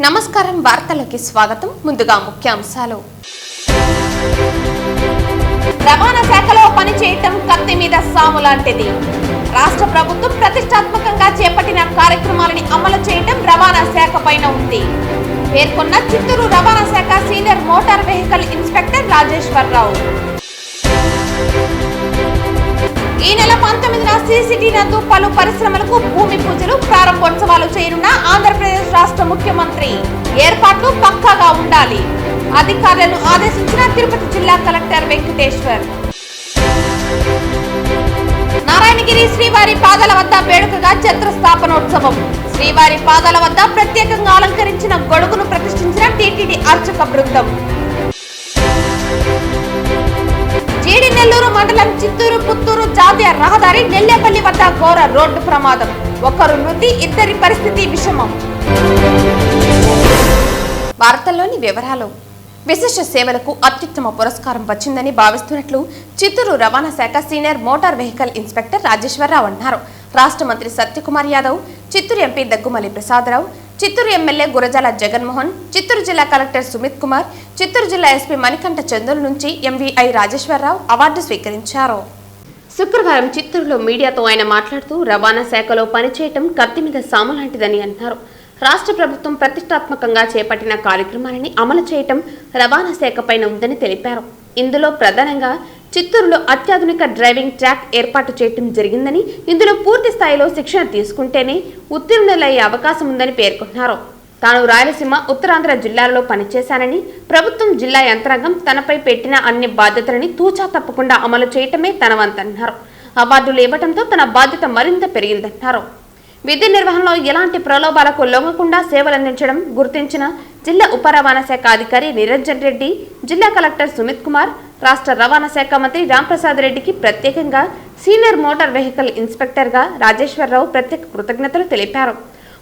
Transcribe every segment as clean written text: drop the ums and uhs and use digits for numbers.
నమస్కారం వార్తలకు స్వాగతం ముందుగా ముఖ్యాంశాలు రవాణా శాఖలో పనిచేయటం కత్తి మీద సాము లాంటిది రాష్ట్ర ప్రభుత్వం ప్రతిష్టాత్మకంగా చేపట్టిన కార్యక్రమాలను అమలు చేయటం రవాణా శాఖ పైన ఉంది పేర్కొన్న చిత్తూరు రవాణా శాఖ senior motor vehicle inspector Rajeswararao ఈ నెల 19న సిసిటి నందు పలు పరిశ్రమలకు భూమి పూజలు ప్రారంభోత్సవాలు చేయనున్న ఆంధ్రప్రదేశ్ రాష్ట్ర ముఖ్యమంత్రి ఏర్పాట్లు పక్కాగా ఉండాలి అధికారులను ఆదేశించిన తిరుపతి జిల్లా కలెక్టర్ వెంకటేశ్వర్ నారాయణగిరి శ్రీవారి పాదాల వద్ద వేడుకగా ఛత్రస్థాపనోత్సవం శ్రీవారి పాదాల వద్ద ప్రత్యేకంగా అలంకరించిన గొడుగును ప్రతిష్ఠించిన టీటీడీ అర్చక బృందం జీడి నెల్లూరు మండలం చిత్తూరు పుత్తూరు జాతీయ రహదారి నెల్లేపల్లి వద్ద ఘోర రోడ్డు ప్రమాదం ఒకరు మృతి ఇద్దరి పరిస్థితి విషమం వార్తల్లోని వివరాలు విశిష్ట సేవలకు అత్యుత్తమ పురస్కారం వచ్చిందని భావిస్తున్నట్లు చిత్తూరు రవాణా శాఖ senior motor vehicle inspector Rajeswararao అన్నారు రాష్ట్ర మంత్రి సత్యకుమార్ యాదవ్ చిత్తూరు ఎంపీ దగ్గుమల్లి ప్రసాదరావు చిత్తూరు ఎమ్మెల్యే గురజాల జగన్మోహన్ చిత్తూరు జిల్లా కలెక్టర్ సుమిత్ కుమార్ చిత్తూరు జిల్లా ఎస్పీ మణికంఠ చంద్రుల నుంచి ఎంవీఐ రాజేశ్వరరావు అవార్డు స్వీకరించారు శుక్రవారం చిత్తూరులో మీడియాతో ఆయన మాట్లాడుతూ రవాణా శాఖలో పనిచేయటం కత్తి మీద సాము లాంటిదని అన్నారు రాష్ట్ర ప్రభుత్వం ప్రతిష్టాత్మకంగా చేపట్టిన కార్యక్రమాలని అమలు చేయటం రవాణా శాఖ పైన ఉందని తెలిపారు ఇందులో ప్రధానంగా చిత్తూరులో అత్యాధునిక డ్రైవింగ్ ట్రాక్ ఏర్పాటు చేయటం జరిగిందని ఇందులో పూర్తి స్థాయిలో శిక్షణ తీసుకుంటేనే ఉత్తీర్ణులయ్యే అవకాశం ఉందని పేర్కొన్నారు తాను రాయలసీమ ఉత్తరాంధ్ర జిల్లాలలో పనిచేశానని ప్రభుత్వం జిల్లా యంత్రాంగం తనపై పెట్టిన అన్ని బాధ్యతలని తూచా తప్పకుండా అమలు చేయటమే తన వంతన్నారు అవార్డులు ఇవ్వడంతో తన బాధ్యత మరింత పెరిగిందన్నారు విధి నిర్వహణలో ఎలాంటి ప్రలోభాలకు లొంగకుండా సేవలందించడం గుర్తించిన జిల్లా ఉప రవాణా శాఖ అధికారి నిరంజన్ రెడ్డి జిల్లా కలెక్టర్ సుమిత్ కుమార్ రాష్ట్ర రవాణా శాఖ మంత్రి రాంప్రసాద్ రెడ్డికి ప్రత్యేకంగా సీనియర్ మోటార్ వెహికల్ ఇన్స్పెక్టర్ గా రాజేశ్వరరావు ప్రత్యేక కృతజ్ఞతలు తెలిపారు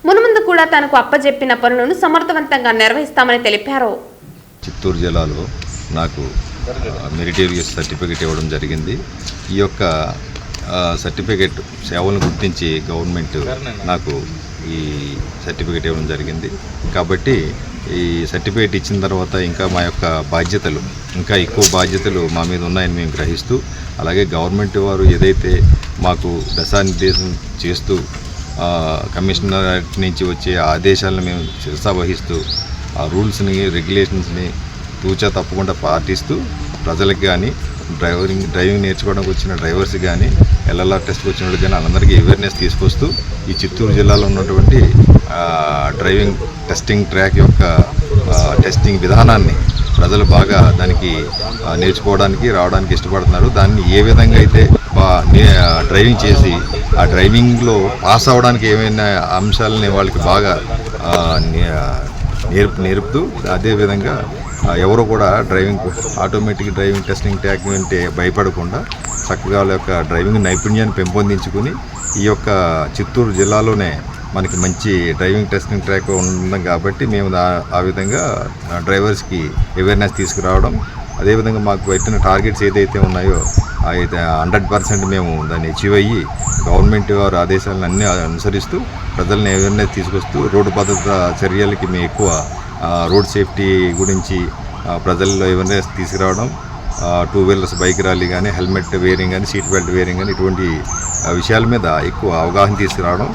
మున్ముందు కూడా తనకు అప్పజెప్పిన పనులను సమర్థవంతంగా నిర్వహిస్తామని తెలిపారు చిత్తూరు జిల్లాలో నాకు మెరిటోరియస్ సర్టిఫికేట్ ఇవ్వడం జరిగింది ఈ యొక్క సర్టిఫికేట్ సేవలను గుర్తించి గవర్నమెంట్ నాకు ఈ సర్టిఫికేట్ ఇవ్వడం జరిగింది కాబట్టి ఈ సర్టిఫికేట్ ఇచ్చిన తర్వాత ఇంకా మా యొక్క బాధ్యతలు ఇంకా ఎక్కువ బాధ్యతలు మా మీద ఉన్నాయని మేము గ్రహిస్తూ అలాగే గవర్నమెంట్ వారు ఏదైతే మాకు దిశానిర్దేశం చేస్తూ కమిషనర్ నుంచి వచ్చే ఆదేశాలను మేము శిరసా వహిస్తూ ఆ రూల్స్ని రెగ్యులేషన్స్ని తూచా తప్పకుండా పాటిస్తూ ప్రజలకు కానీ డ్రైవింగ్ నేర్చుకోవడానికి వచ్చిన డ్రైవర్స్ కానీ ఎల్ఎల్ఆర్ టెస్ట్కి వచ్చిన వాళ్ళు కానీ అందరికీ అవేర్నెస్ తీసుకొస్తూ ఈ చిత్తూరు జిల్లాలో ఉన్నటువంటి డ్రైవింగ్ టెస్టింగ్ ట్రాక్ యొక్క టెస్టింగ్ విధానాన్ని ప్రజలు బాగా దానికి నేర్చుకోవడానికి రావడానికి ఇష్టపడుతున్నారు దాన్ని ఏ విధంగా అయితే డ్రైవింగ్ చేసి ఆ డ్రైవింగ్లో పాస్ అవ్వడానికి ఏమైనా అంశాలని వాళ్ళకి బాగా నేర్పుతూ అదేవిధంగా ఎవరు కూడా ఆటోమేటిక్ డ్రైవింగ్ టెస్టింగ్ ట్రాక్ అంటే భయపడకుండా చక్కగా వాళ్ళ యొక్క డ్రైవింగ్ నైపుణ్యాన్ని పెంపొందించుకుని ఈ యొక్క చిత్తూరు జిల్లాలోనే మనకి మంచి డ్రైవింగ్ టెస్టింగ్ ట్రాక్ ఉంది కాబట్టి మేము ఆ విధంగా డ్రైవర్స్కి అవేర్నెస్ తీసుకురావడం అదేవిధంగా మాకు పెట్టిన టార్గెట్స్ ఏదైతే ఉన్నాయో అయితే 100% మేము దాన్ని అచీవ్ అయ్యి గవర్నమెంట్ వారి ఆదేశాలను అన్నీ అనుసరిస్తూ ప్రజల్ని అవేర్నెస్ తీసుకొస్తూ రోడ్డు భద్రత చర్యలకి మేము ఎక్కువ రోడ్ సేఫ్టీ గురించి ప్రజల్లో అవేర్నెస్ తీసుకురావడం 2 వీలర్స్ బైక్ ర్యాలీ కానీ హెల్మెట్ వేరింగ్ కానీ సీట్ బెల్ట్ వేరింగ్ కానీ ఇటువంటి విషయాల మీద ఎక్కువ అవగాహన తీసుకురావడం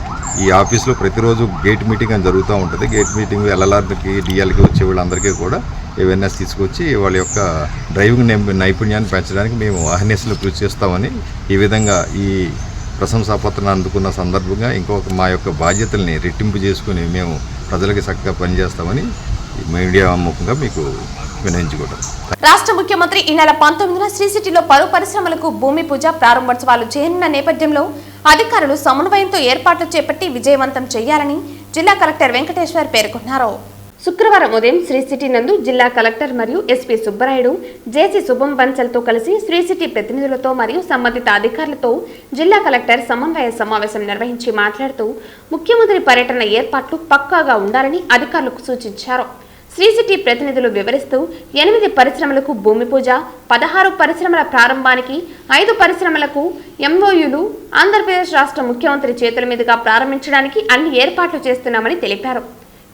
ఈ ఆఫీస్లో ప్రతిరోజు గేట్ మీటింగ్ అని జరుగుతూ ఉంటుంది గేట్ మీటింగ్ ఎల్ఎల్ఆర్కి డిఎల్కి వచ్చే వాళ్ళందరికీ కూడా అవేర్నెస్ తీసుకొచ్చి వాళ్ళ యొక్క డ్రైవింగ్ నైపుణ్యాన్ని పెంచడానికి మేము అవేర్నెస్లో కృషి చేస్తామని ఈ విధంగా ఈ ప్రశంసాపత్రాన్ని అందుకున్న సందర్భంగా ఇంకొక మా యొక్క బాధ్యతల్ని రెట్టింపు చేసుకుని మేము ప్రజలకి చక్కగా పనిచేస్తామని మీడియా ముఖంగా మీకు వినయించుకోవడం రాష్ట్ర ముఖ్యమంత్రి ఈ నెల 19న శ్రీసిటీలో పలు పరిశ్రమలకు భూమి పూజ ప్రారంభోత్సవాలు చేయనున్న నేపథ్యంలో అధికారులు సమన్వయంతో ఏర్పాట్లు చేపట్టి విజయవంతం చేయాలని జిల్లా కలెక్టర్ వెంకటేశ్వర్ పేర్కొన్నారు శుక్రవారం ఉదయం శ్రీసిటీ నందు జిల్లా కలెక్టర్ మరియు ఎస్పీ సుబ్బరాయుడు జేసీ శుభం బన్సల్తో కలిసి శ్రీసిటీ ప్రతినిధులతో మరియు సంబంధిత అధికారులతో జిల్లా కలెక్టర్ సమన్వయ సమావేశం నిర్వహించి మాట్లాడుతూ ముఖ్యమంత్రి పర్యటన ఏర్పాట్లు పక్కాగా ఉండాలని అధికారులకు సూచించారు శ్రీసిటీ ప్రతినిధులు వివరిస్తూ 8 పరిశ్రమలకు భూమి పూజ 16 పరిశ్రమల ప్రారంభానికి 5 పరిశ్రమలకు ఎంఓయూలు ఆంధ్రప్రదేశ్ రాష్ట్ర ముఖ్యమంత్రి చేతుల మీదుగా ప్రారంభించడానికి అన్ని ఏర్పాట్లు చేస్తున్నామని తెలిపారు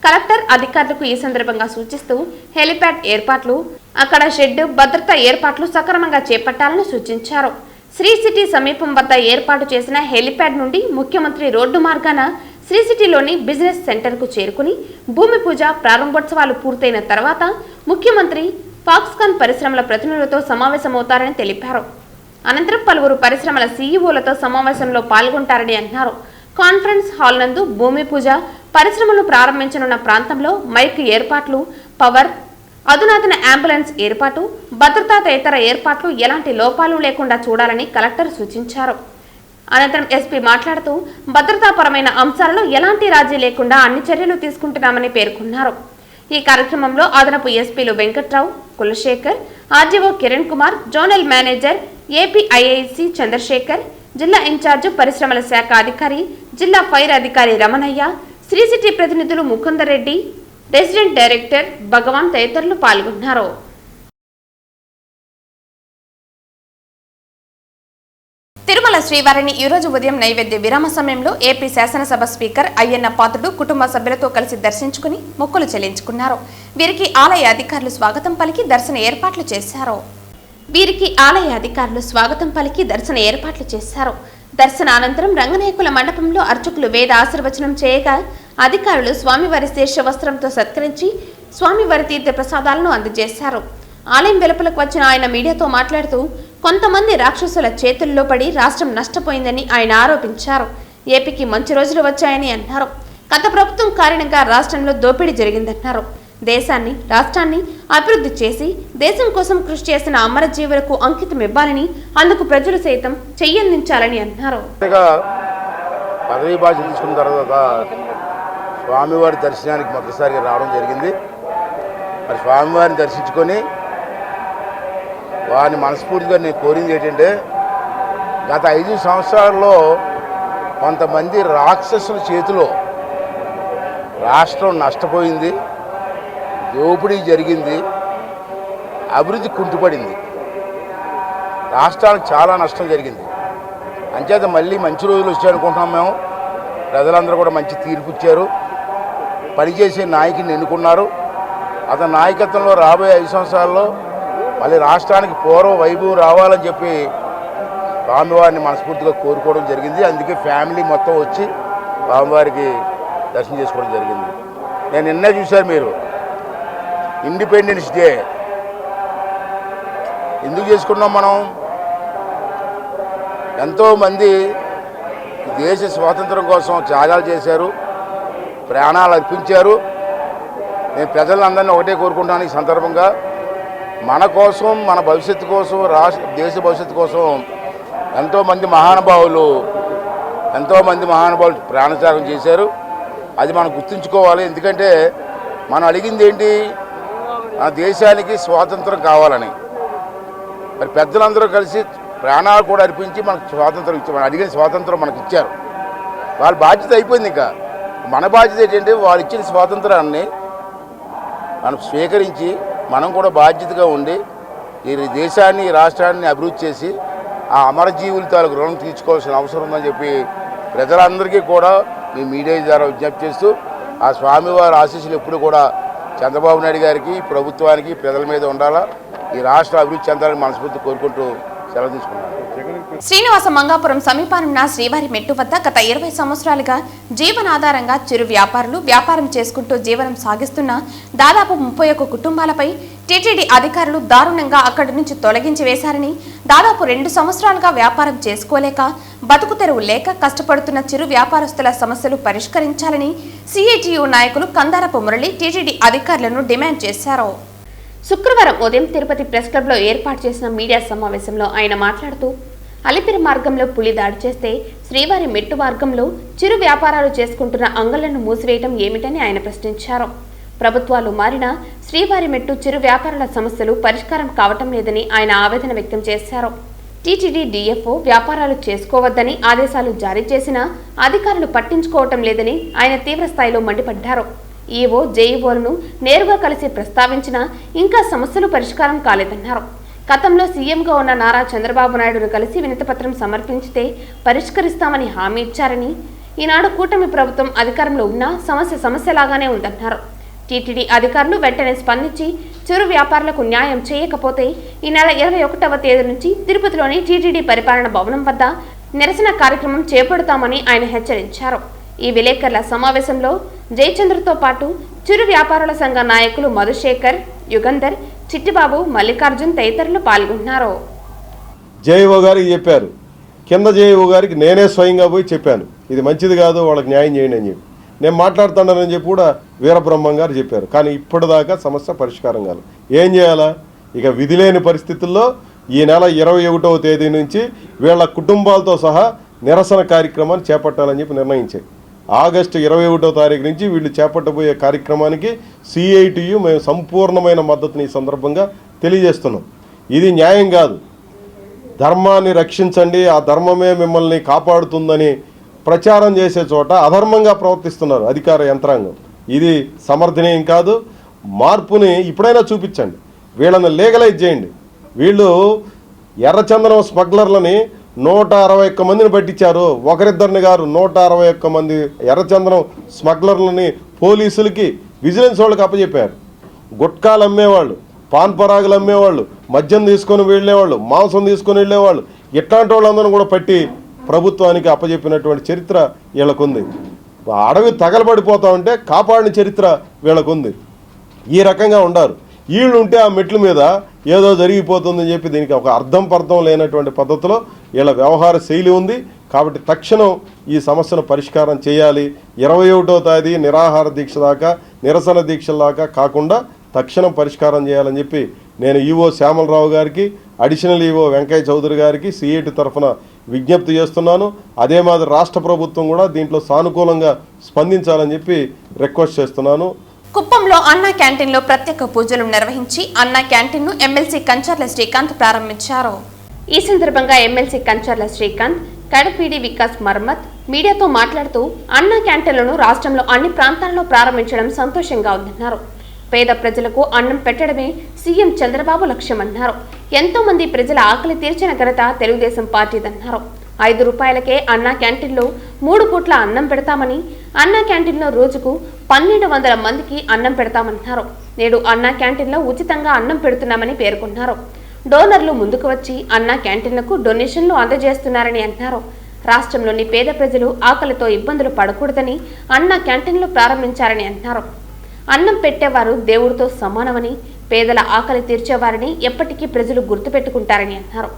కలెక్టర్ అధికారులకు ఈ సందర్భంగా సూచిస్తూ హెలిప్యాడ్ ఏర్పాట్లు, అక్కడ షెడ్, భద్రతా ఏర్పాట్లు సక్రమంగా చేపట్టాలని సూచించారు. శ్రీ సిటీ సమీపం వద్ద ఏర్పాటు చేసిన హెలిప్యాడ్ నుండి ముఖ్యమంత్రి రోడ్డు మార్గాన శ్రీ సిటీలోని బిజినెస్ సెంటర్కు చేరుకుని భూమి పూజ, ప్రారంభోత్సవాలు పూర్తయిన తర్వాత ముఖ్యమంత్రి ఫాక్స్కాన్ పరిశ్రమల ప్రతినిధులతో సమావేశమవుతారని తెలిపారు. అనంతరం పలువురు పరిశ్రమల సీఈఓలతో సమావేశంలో పాల్గొంటారని అన్నారు. కాన్ఫరెన్స్ హాల్ నందు భూమి పూజ, పరిశ్రమలు ప్రారంభించనున్న ప్రాంతంలో మైక్ ఏర్పాట్లు, పవర్, అధునాతన అంబులెన్స్ ఏర్పాటు, భద్రతా తదితర ఏర్పాట్లు ఎలాంటి లోపాలు లేకుండా చూడాలని కలెక్టర్ సూచించారు. అనంతరం ఎస్పీ మాట్లాడుతూ భద్రతాపరమైన అంశాలలో ఎలాంటి రాజీ లేకుండా అన్ని చర్యలు తీసుకుంటున్నామని పేర్కొన్నారు. ఈ కార్యక్రమంలో అదనపు ఎస్పీలు Venkatrao, Kulasekhar, RGO Kiran Kumar, zonal manager APIIC Chandrasekhar, జిల్లా ఇన్ఛార్జ్ పరిశ్రమల శాఖ అధికారి, జిల్లా ఫైర్ అధికారి రమణయ్య, శ్రీ సిటీ ప్రతినిధులు ముకుందరెడ్డి, రెసిడెంట్ డైరెక్టర్ భగవాన్ తదితరులు పాల్గొన్నారు. తిరుమల శ్రీవారిని ఈ రోజు ఉదయం నైవేద్య విరామ సమయంలో ఏపీ శాసనసభ స్పీకర్ అయ్యన్న పాత్రుడు కుటుంబ సభ్యులతో కలిసి దర్శించుకుని మొక్కులు చెల్లించుకున్నారు. వీరికి ఆలయ అధికారులు స్వాగతం పలికి దర్శన ఏర్పాట్లు చేశారు. దర్శన అనంతరం రంగనాయకుల మండపంలో అర్చకులు వేద ఆశీర్వచనం చేయగా అధికారులు స్వామివారి శేష వస్త్రంతో సత్కరించి స్వామివారి తీర్థ ప్రసాదాలను అందజేశారు. ఆలయం వెలుపలకు వచ్చిన ఆయన మీడియాతో మాట్లాడుతూ కొంతమంది రాక్షసుల చేతుల్లో పడి రాష్ట్రం నష్టపోయిందని ఆయన ఆరోపించారు. ఏపీకి మంచి రోజులు వచ్చాయని అన్నారు. గత ప్రభుత్వం కారణంగా రాష్ట్రంలో దోపిడీ జరిగిందన్నారు. దేశాన్ని, రాష్ట్రాన్ని అభివృద్ధి చేసి దేశం కోసం కృషి చేసిన అమరజీవులకు అంకితం ఇవ్వాలని, అందుకు ప్రజలు సైతం చెయ్యందించాలని అన్నారు. పదవీ బాధ్యత తీసుకున్న తర్వాత స్వామివారి దర్శనానికి మొదటిసారిగా రావడం జరిగింది. మరి స్వామివారిని దర్శించుకొని వారిని మనస్ఫూర్తిగా నేను కోరింది ఏంటంటే, గత 5 సంవత్సరాల్లో కొంతమంది రాక్షసుల చేతిలో రాష్ట్రం నష్టపోయింది, దోపిడీ జరిగింది, అభివృద్ధి కుంటుపడింది, రాష్ట్రానికి చాలా నష్టం జరిగింది. అంచేత మళ్ళీ మంచి రోజులు వచ్చాయనుకుంటున్నాం మేము. ప్రజలందరూ కూడా మంచి తీర్పు ఇచ్చారు, పనిచేసే నాయకుని ఎన్నుకున్నారు. అతని నాయకత్వంలో రాబోయే 5 సంవత్సరాల్లో మళ్ళీ రాష్ట్రానికి పూర్వ వైభవం రావాలని చెప్పి స్వామివారిని మనస్ఫూర్తిగా కోరుకోవడం జరిగింది. అందుకే ఫ్యామిలీ మొత్తం వచ్చి స్వామివారికి దర్శనం చేసుకోవడం జరిగింది. నేను నిన్నే చూశారు మీరు, ఇండిపెండెన్స్ డే ఎందుకు చేసుకున్నాం మనం? ఎంతోమంది దేశ స్వాతంత్రం కోసం త్యాగాలు చేశారు, ప్రాణాలు అర్పించారు. నేను ప్రజలందరినీ ఒకటే కోరుకుంటాను, ఈ సందర్భంగా మన కోసం, మన భవిష్యత్తు కోసం, దేశ భవిష్యత్తు కోసం ఎంతోమంది మహానుభావులు ప్రాణత్యాగం చేశారు. అది మనం గుర్తుంచుకోవాలి. ఎందుకంటే మనం అడిగింది ఏంటి? మన దేశానికి స్వాతంత్రం కావాలని. మరి పెద్దలందరూ కలిసి ప్రాణాలు కూడా అర్పించి మనకు స్వాతంత్రం ఇచ్చారు. మనం అడిగిన స్వాతంత్రం మనకు ఇచ్చారు. వాళ్ళ బాధ్యత అయిపోయింది. ఇంకా మన బాధ్యత ఏంటంటే వాళ్ళు ఇచ్చిన స్వాతంత్రాన్ని మనం స్వీకరించి మనం కూడా బాధ్యతగా ఉండి ఈ దేశాన్ని, ఈ రాష్ట్రాన్ని అభివృద్ధి చేసి ఆ అమరజీవుల తాలూకు రుణం తీర్చుకోవాల్సిన అవసరం ఉందని చెప్పి ప్రజలందరికీ కూడా మీ మీడియా ద్వారా విజ్ఞప్తి చేస్తూ, ఆ స్వామివారి ఆశీస్సులు ఎప్పుడు కూడా చంద్రబాబు నాయుడు గారికి, ప్రభుత్వానికి, ప్రజల మీద ఉండాలా, ఈ రాష్ట్ర అభివృద్ధి చెందాలని మనస్ఫూర్తి కోరుకుంటూ సెలవు తీసుకున్నాను. శ్రీనివాస మంగాపురం సమీపానున్న శ్రీవారి మెట్టు వద్ద గత 20 సంవత్సరాలుగా జీవనాధారంగా చిరు వ్యాపారులు వ్యాపారం చేసుకుంటూ జీవనం సాగిస్తున్న దాదాపు 31 కుటుంబాలపై టీటీడీ అధికారులు దారుణంగా అక్కడి నుంచి తొలగించి వేశారని, దాదాపు 2 సంవత్సరాలుగా వ్యాపారం చేసుకోలేక, బతుకు తెరువు లేక కష్టపడుతున్న చిరు వ్యాపారస్తుల సమస్యలు పరిష్కరించాలని సిఐటియు నాయకులు కందారపు మురళి టీటీడీ అధికారులను డిమాండ్ చేశారు. శుక్రవారం ఉదయం తిరుపతి ప్రెస్ క్లబ్లో ఏర్పాటు చేసిన మీడియా సమావేశంలో ఆయన మాట్లాడుతూ, అలిపిరి మార్గంలో పులి దాడి చేస్తే శ్రీవారి మెట్టు మార్గంలో చిరు వ్యాపారాలు చేసుకుంటున్న అంగళ్లను మూసివేయటం ఏమిటని ఆయన ప్రశ్నించారు. ప్రభుత్వాలు మారినా శ్రీవారి మెట్టు చిరు వ్యాపారుల సమస్యలు పరిష్కారం కావటం లేదని ఆయన ఆవేదన వ్యక్తం చేశారు. టీటీడీ డిఎఫ్ఓ వ్యాపారాలు చేసుకోవద్దని ఆదేశాలు జారీ చేసినా అధికారులు పట్టించుకోవటం లేదని ఆయన తీవ్ర స్థాయిలో మండిపడ్డారు. ఈవో, జేఈఓలను నేరుగా కలిసి ప్రస్తావించినా ఇంకా సమస్యలు పరిష్కారం కాలేదన్నారు. గతంలో సీఎంగా ఉన్న నారా చంద్రబాబు నాయుడును కలిసి వినతిపత్రం సమర్పించితే పరిష్కరిస్తామని హామీ ఇచ్చారని, ఈనాడు కూటమి ప్రభుత్వం అధికారంలో ఉన్నా సమస్యలాగానే ఉందన్నారు. టీటీడీ అధికారులు వెంటనే స్పందించి చిరు వ్యాపారులకు న్యాయం చేయకపోతే ఈ నెల 21వ తేదీ నుంచి తిరుపతిలోని టీటీడీ పరిపాలన భవనం వద్ద నిరసన కార్యక్రమం చేపడతామని ఆయన హెచ్చరించారు. ఈ విలేకరుల సమావేశంలో జయచంద్రతో పాటు చిరు వ్యాపారుల సంఘ నాయకులు మధుశేఖర్, యుగంధర్, చిట్టిబాబు, మల్లికార్జున్ తదితరులు పాల్గొన్నారు. జేఈఓ గారికి చెప్పారు, కింద జేఈఓ గారికి నేనే స్వయంగా పోయి చెప్పాను, ఇది మంచిది కాదు, వాళ్ళకి న్యాయం చేయండి అని చెప్పి. నేను మాట్లాడుతున్నానని చెప్పి కూడా వీరబ్రహ్మం గారు చెప్పారు. కానీ ఇప్పటిదాకా సమస్య పరిష్కారం కాదు. ఏం చేయాలా? ఇక విధి లేని పరిస్థితుల్లో ఈ నెల 21వ తేదీ నుంచి వీళ్ళ కుటుంబాలతో సహా నిరసన కార్యక్రమాన్ని చేపట్టాలని చెప్పి నిర్ణయించాయి. ఆగస్టు 21వ తారీఖు నుంచి వీళ్ళు చేపట్టబోయే కార్యక్రమానికి సిఐటియు మేము సంపూర్ణమైన మద్దతుని ఈ సందర్భంగా తెలియజేస్తున్నాం. ఇది న్యాయం కాదు. ధర్మాన్ని రక్షించండి, ఆ ధర్మమే మిమ్మల్ని కాపాడుతుందని ప్రచారం చేసే చోట అధర్మంగా ప్రవర్తిస్తున్నారు అధికార యంత్రాంగం. ఇది సమర్థనీయం కాదు. మార్పుని ఇప్పుడైనా చూపించండి, వీళ్ళని లీగలైజ్ చేయండి. వీళ్ళు ఎర్రచందనం స్మగ్లర్లని 161 మందిని పట్టించారు. ఒకరిద్దరిని గారు 161 మంది ఎర్రచందనం స్మగ్లర్లని పోలీసులకి, విజిలెన్స్ వాళ్ళకి అప్పచెప్పారు. గుట్కాలు అమ్మేవాళ్ళు, పాన్ పరాగులు అమ్మేవాళ్ళు, మద్యం తీసుకొని వెళ్ళేవాళ్ళు, మాంసం తీసుకొని వెళ్ళేవాళ్ళు, ఇట్లాంటి వాళ్ళందరూ కూడా పట్టి ప్రభుత్వానికి అప్పచెప్పినటువంటి చరిత్ర వీళ్ళకుంది. అడవి తగలబడిపోతా ఉంటే కాపాడిన చరిత్ర వీళ్ళకుంది. ఈ రకంగా ఉండారు. వీళ్ళు ఉంటే ఆ మెట్ల మీద ఏదో జరిగిపోతుందని చెప్పి దీనికి ఒక అర్థం పర్థం లేనటువంటి పద్ధతిలో వీళ్ళ వ్యవహార శైలి ఉంది. కాబట్టి తక్షణం ఈ సమస్యను పరిష్కారం చేయాలి. 21వ తేదీ నిరాహార దీక్ష దాకా, నిరసన దీక్షల దాకా కాకుండా తక్షణం పరిష్కారం చేయాలని చెప్పి నేను ఈవో శ్యామలరావు గారికి, అడిషనల్ ఈవో వెంకయ్య చౌదరి గారికి సిఐటి తరఫున విజ్ఞప్తి చేస్తున్నాను. అదే మాదిరి రాష్ట్ర ప్రభుత్వం కూడా దీంట్లో సానుకూలంగా స్పందించాలని చెప్పి రిక్వెస్ట్ చేస్తున్నాను. కుప్పంలో అన్నా క్యాంటీన్లో ప్రత్యేక పూజలు నిర్వహించి అన్నా క్యాంటీన్ను ఎమ్మెల్సీ కంచర్ల శ్రీకాంత్ ప్రారంభించారు. ఈ సందర్భంగా ఎమ్మెల్సీ కంచర్ల శ్రీకాంత్, కడపీడి వికాస్ మర్మత్ మీడియాతో మాట్లాడుతూ అన్నా క్యాంటీన్లను రాష్ట్రంలో అన్ని ప్రాంతాల్లో ప్రారంభించడం సంతోషంగా ఉందన్నారు. పేద ప్రజలకు అన్నం పెట్టడమే సీఎం చంద్రబాబు లక్ష్యమన్నారు. ఎంతో మంది ప్రజల ఆకలి తీర్చిన ఘనత తెలుగుదేశం పార్టీదన్నారు. 5 రూపాయలకే అన్నా క్యాంటీన్లో 3 పూట్ల అన్నం పెడతామని, అన్నా క్యాంటీన్లో రోజుకు 1200 మందికి అన్నం పెడతామన్నారు. నేడు అన్నా క్యాంటీన్లో ఉచితంగా అన్నం పెడుతున్నామని పేర్కొన్నారు. డోనర్లు ముందుకు వచ్చి అన్నా క్యాంటీన్లకు డొనేషన్లు అందజేస్తున్నారని అన్నారు. రాష్ట్రంలోని పేద ప్రజలు ఆకలితో ఇబ్బందులు పడకూడదని అన్నా క్యాంటీన్లు ప్రారంభించారని అన్నారు. అన్నం పెట్టేవారు దేవుడితో సమానమని, పేదల ఆకలి తీర్చేవారిని ఎప్పటికీ ప్రజలు గుర్తుపెట్టుకుంటారని అన్నారు.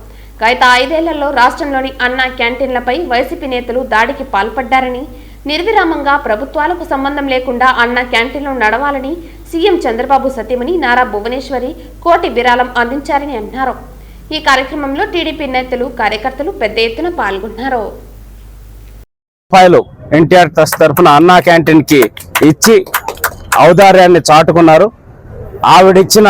గత 5 ఏళ్లలో రాష్ట్రంలోని అన్నా క్యాంటీన్లపై వైసీపీ నేతలు దాడికి పాల్పడ్డారని, నిర్విరామంగా ప్రభుత్వాలకు సంబంధం లేకుండా అన్నా క్యాంటీన్లు నడవాలని సీఎం చంద్రబాబు సతీమణి నారా భువనేశ్వరి కోటి విరాళం అందించారని అన్నారు. ఈ కార్యక్రమంలో టీడీపీ నేతలు, కార్యకర్తలు పెద్ద ఎత్తున పాల్గొన్నారు. ఎన్టీఆర్ ట్రస్ట్ తరఫున అన్నా క్యాంటీన్ కి ఇచ్చి ఔదార్యాన్ని చాటుకున్నారు. ఆవిడిచ్చిన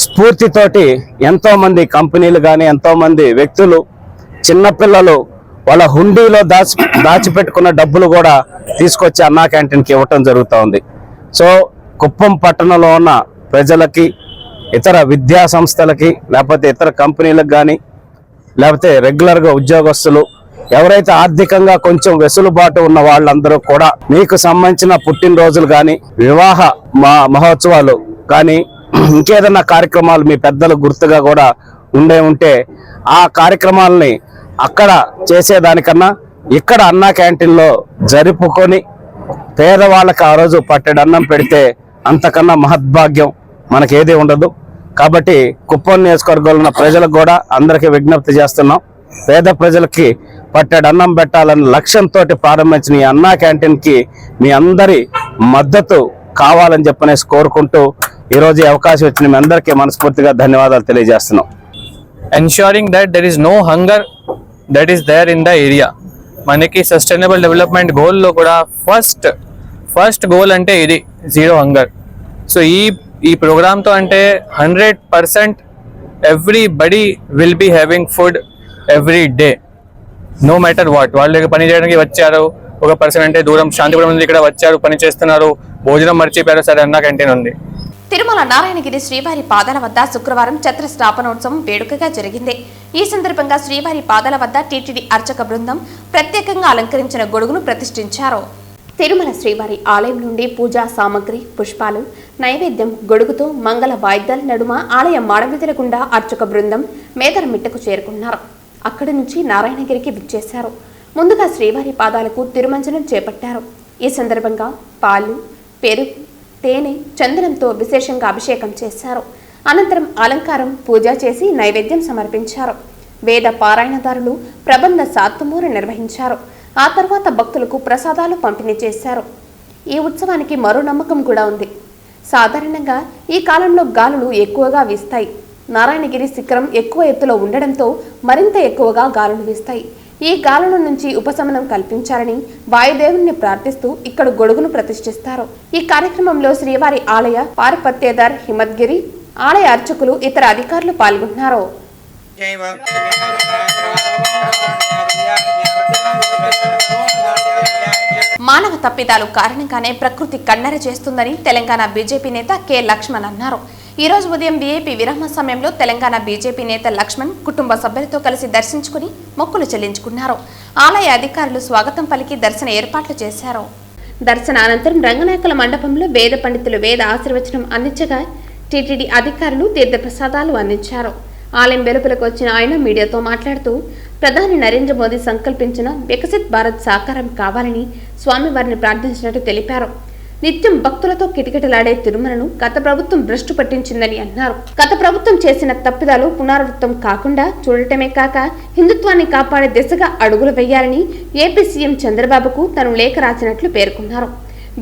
స్ఫూర్తితోటి ఎంతో మంది కంపెనీలు కానీ, ఎంతో మంది వ్యక్తులు, చిన్నపిల్లలు వాళ్ళ హుండీలో దాచిపెట్టుకున్న డబ్బులు కూడా తీసుకొచ్చి అన్నా క్యాంటీన్కి ఇవ్వటం జరుగుతూ ఉంది. సో కుప్పం పట్టణంలో ఉన్న ప్రజలకి, ఇతర విద్యా సంస్థలకి, లేకపోతే ఇతర కంపెనీలకు కానీ, లేకపోతే రెగ్యులర్గా ఉద్యోగస్తులు, ఎవరైతే ఆర్థికంగా కొంచెం వెసులుబాటు ఉన్న వాళ్ళందరూ కూడా మీకు సంబంధించిన పుట్టినరోజులు కానీ, వివాహ మహోత్సవాలు కానీ, ఇంకేదన్నా కార్యక్రమాలు మీ పెద్దలు గుర్తుగా కూడా ఉంటే ఆ కార్యక్రమాలని అక్కడ చేసేదానికన్నా ఇక్కడ అన్నా క్యాంటీన్లో జరుపుకొని పేదవాళ్ళకి ఆ రోజు పట్టెడు అన్నం పెడితే అంతకన్నా మహద్భాగ్యం మనకేది ఉండదు. కాబట్టి కుప్పం నియోజకవర్గంలో ఉన్న ప్రజలకు కూడా అందరికీ విజ్ఞప్తి చేస్తున్నాం. పేద ప్రజలకి పట్టెడు అన్నం పెట్టాలని లక్ష్యంతో ప్రారంభించిన ఈ అన్నా క్యాంటీన్కి మీ అందరి మద్దతు కావాలని చెప్పనేసి కోరుకుంటూ ఈరోజు ఈ అవకాశం ఇచ్చిన మీ అందరికీ మనస్ఫూర్తిగా ధన్యవాదాలు తెలియజేస్తున్నాం. Ensuring that there is no hunger that is there in the area. మనకి సస్టైనబుల్ డెవలప్మెంట్ గోల్లో కూడా ఫస్ట్ గోల్ అంటే ఇది జీరో హంగర్. సో ఈ ప్రోగ్రామ్తో అంటే 100% everybody will be having food every day, no matter what. వాళ్ళు పని చేయడానికి వచ్చారు, ఒక పర్సన్ అంటే దూరం శాంతిపురం నుంచి ఇక్కడ వచ్చారు, పని చేస్తున్నారు, భోజనం మర్చిపోయారు, సరే అన్నా క్యాంటీన్ ఉంది. తిరుమల నారాయణగిరి శ్రీవారి పాదాల వద్ద శుక్రవారం ఛత్రస్థాపనోత్సవం వేడుకగా జరిగింది. ఈ సందర్భంగా శ్రీవారి పాదాల వద్ద టీటీడీ అర్చక బృందం ప్రత్యేకంగా అలంకరించిన గొడుగును ప్రతిష్ఠించారు. తిరుమల శ్రీవారి ఆలయం నుండి పూజా సామగ్రి, పుష్పాలు, నైవేద్యం, గొడుగుతో మంగళ వాయిద్యాల నడుమ ఆలయ మాడవీధుల గుండా అర్చక బృందం మేదరమిట్టకు చేరుకున్నారు. అక్కడి నుంచి నారాయణగిరికి విచ్చేశారు. ముందుగా శ్రీవారి పాదాలకు తిరుమంజనం చేపట్టారు. ఈ సందర్భంగా పాలు, పెరుగు, తేనె, చందనంతో విశేషంగా అభిషేకం చేశారు. అనంతరం అలంకారం, పూజ చేసి నైవేద్యం సమర్పించారు. వేద పారాయణదారులు ప్రబంధ సాత్తుమూర నిర్వహించారు. ఆ తర్వాత భక్తులకు ప్రసాదాలు పంపిణీ చేశారు. ఈ ఉత్సవానికి మరో నమ్మకం కూడా ఉంది. సాధారణంగా ఈ కాలంలో గాలులు ఎక్కువగా వీస్తాయి. నారాయణగిరి శిఖరం ఎక్కువ ఎత్తులో ఉండడంతో మరింత ఎక్కువగా గాలులు వీస్తాయి. ఈ గాలుల నుంచి ఉపశమనం కల్పించాలని వాయుదేవుని ప్రార్థిస్తూ ఇక్కడ గొడుగును ప్రతిష్ఠిస్తారు. ఈ కార్యక్రమంలో శ్రీవారి ఆలయ పారిపత్యేదార్ హిమద్గిరి, ఆలయ అర్చకులు, ఇతర అధికారులు పాల్గొన్నారు. మానవ తప్పిదాలు కారణంగానే ప్రకృతి కన్నెర చేస్తుందని తెలంగాణ బీజేపీ నేత కె లక్ష్మణ్ అన్నారు. ఈ రోజు ఉదయం వీఐపీ విరామ సమయంలో తెలంగాణ బీజేపీ నేత లక్ష్మణ్ కుటుంబ సభ్యులతో కలిసి దర్శించుకుని మొక్కులు చెల్లించుకున్నారు. ఆలయ అధికారులు స్వాగతం పలికి దర్శన ఏర్పాట్లు చేశారు. దర్శన అనంతరం రంగనాయకుల మండపంలో వేద పండితులు వేద ఆశీర్వచనం అందించగా టీటీడీ అధికారులు తీర్థప్రసాదాలు అందించారు. ఆలయం వెలుపలకు వచ్చిన ఆయన మీడియాతో మాట్లాడుతూ ప్రధాని నరేంద్ర మోదీ సంకల్పించిన వికసిత్ భారత్ సాకారం కావాలని స్వామివారిని ప్రార్థించినట్టు తెలిపారు. నిత్యం భక్తులతో కిటకిటలాడే తిరుమలను గత ప్రభుత్వం భ్రష్టు పట్టించిందని అన్నారు. గత ప్రభుత్వం చేసిన తప్పిదాలు పునరావృతం కాకుండా చూడటమే కాక హిందుత్వాన్ని కాపాడే దిశగా అడుగులు వేయాలని ఏపీ సీఎం చంద్రబాబుకు తను లేఖ రాసినట్లు పేర్కొన్నారు.